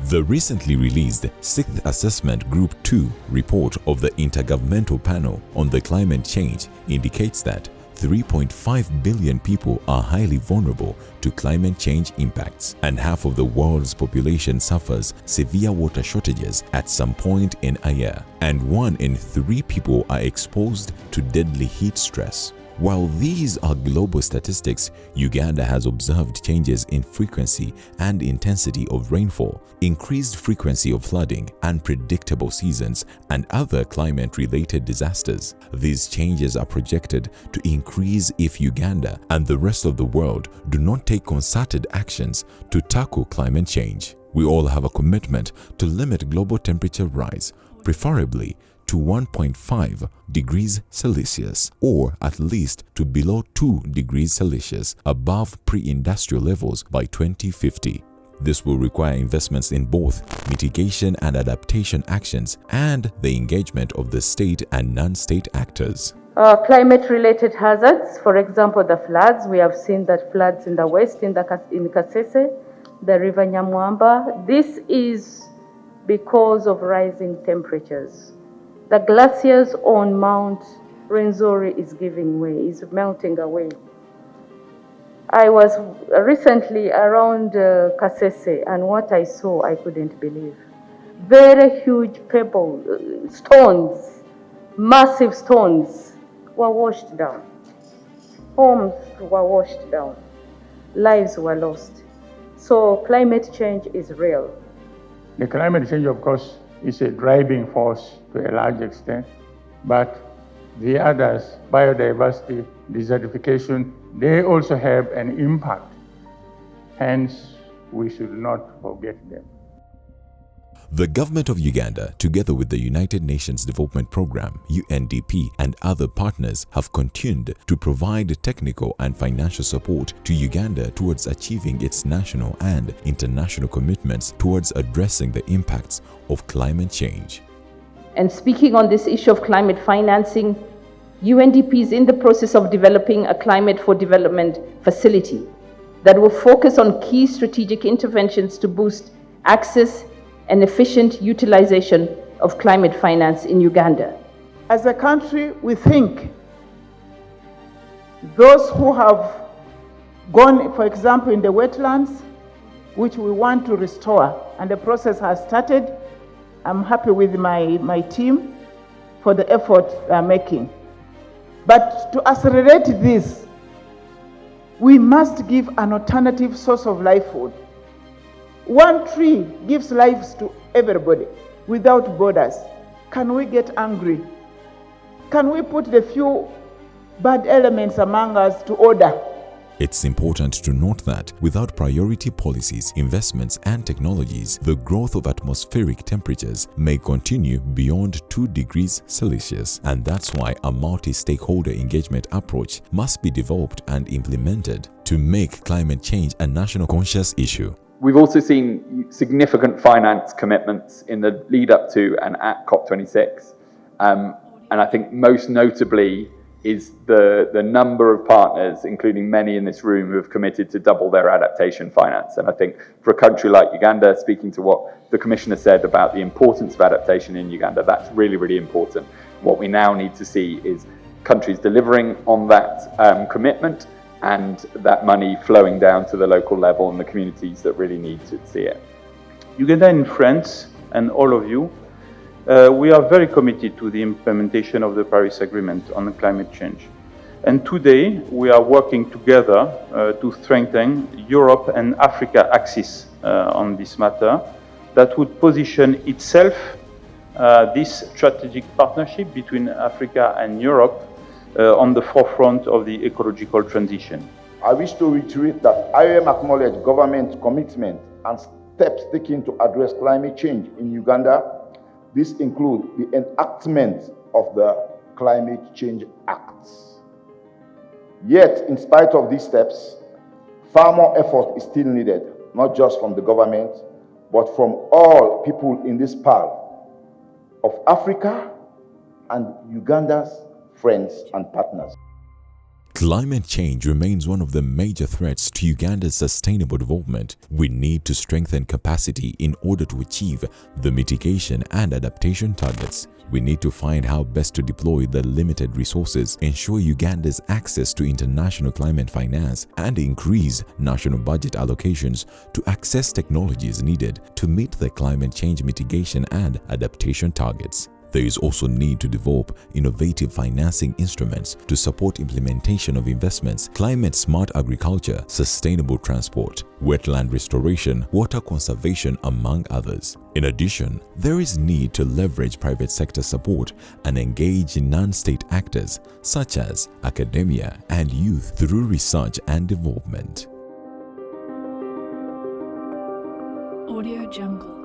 The recently released 6th Assessment Group 2 report of the Intergovernmental Panel on the Climate Change indicates that 3.5 billion people are highly vulnerable to climate change impacts, and half of the world's population suffers severe water shortages at some point in a year, and 1 in 3 people are exposed to deadly heat stress. While these are global statistics, Uganda has observed changes in frequency and intensity of rainfall, increased frequency of flooding, unpredictable seasons, and other climate-related disasters. These changes are projected to increase if Uganda and the rest of the world do not take concerted actions to tackle climate change. We all have a commitment to limit global temperature rise, preferably to 1.5 degrees Celsius, or at least to below 2 degrees Celsius above pre-industrial levels by 2050. This will require investments in both mitigation and adaptation actions and the engagement of the state and non-state actors. Climate-related hazards, for example, the floods. We have seen that floods in the west, in Kasese, the river Nyamwamba. This is because of rising temperatures. The glaciers on Mount Rwenzori is giving way, is melting away. I was recently around Kasese, and what I saw, I couldn't believe. Very huge pebbles, stones, massive stones were washed down. Homes were washed down. Lives were lost. So climate change is real. The climate change, of course, is a driving force to a large extent, but the others, biodiversity, desertification, they also have an impact. Hence, we should not forget them. The government of Uganda, together with the United Nations Development Programme, UNDP, and other partners have continued to provide technical and financial support to Uganda towards achieving its national and international commitments towards addressing the impacts of climate change. And speaking on this issue of climate financing, UNDP is in the process of developing a climate for development facility that will focus on key strategic interventions to boost access and efficient utilization of climate finance in Uganda. As a country, we think those who have gone, for example, in the wetlands, which we want to restore, and the process has started. I'm happy with my team for the effort they're making. But to accelerate this, we must give an alternative source of livelihood. One tree gives life to everybody without borders. Can we get angry? Can we put the few bad elements among us to order? It's important to note that without priority policies, investments, and technologies, the growth of atmospheric temperatures may continue beyond 2 degrees Celsius, and that's why a multi-stakeholder engagement approach must be developed and implemented to make climate change a national conscious issue. We've also seen significant finance commitments in the lead up to and at COP26. And I think most notably is the number of partners, including many in this room, who have committed to double their adaptation finance. And I think for a country like Uganda, speaking to what the Commissioner said about the importance of adaptation in Uganda, that's really, really important. What we now need to see is countries delivering on that commitment, and that money flowing down to the local level and the communities that really need to see it. Uganda and France, and all of you, we are very committed to the implementation of the Paris Agreement on climate change. And today, we are working together to strengthen Europe and Africa axis on this matter that would position itself, this strategic partnership between Africa and Europe, on the forefront of the ecological transition. I wish to reiterate that IOM acknowledges government commitment and steps taken to address climate change in Uganda. This includes the enactment of the Climate Change Act. Yet, in spite of these steps, far more effort is still needed, not just from the government, but from all people in this part of Africa and Uganda's friends and partners. Climate change remains one of the major threats to Uganda's sustainable development. We need to strengthen capacity in order to achieve the mitigation and adaptation targets. We need to find how best to deploy the limited resources, ensure Uganda's access to international climate finance, and increase national budget allocations to access technologies needed to meet the climate change mitigation and adaptation targets. There is also need to develop innovative financing instruments to support implementation of investments, climate-smart agriculture, sustainable transport, wetland restoration, water conservation, among others. In addition, there is need to leverage private sector support and engage non-state actors such as academia and youth through research and development. Audio Jungle.